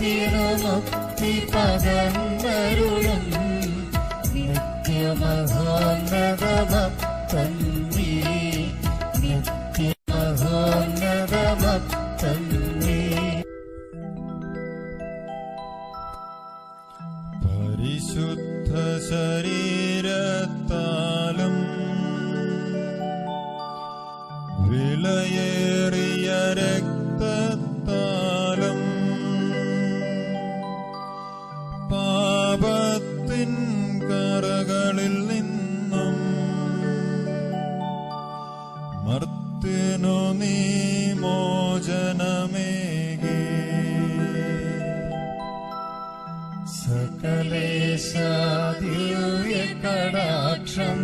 മുക്തി പകർന്നരുളും നിത്യമഹോന്നതമത്തന്നീ നിത്യമഹോന്നതമത്തന്നീ. പരിശുദ്ധ ശരീരത്താലും വിലയേറിയ രക്തത്താലും പാപത്തിൻ കറകളിൽ നിന്നും മർത്യനു നീ മോചനമേകി. സകലേശ ദിവ്യ കടാക്ഷം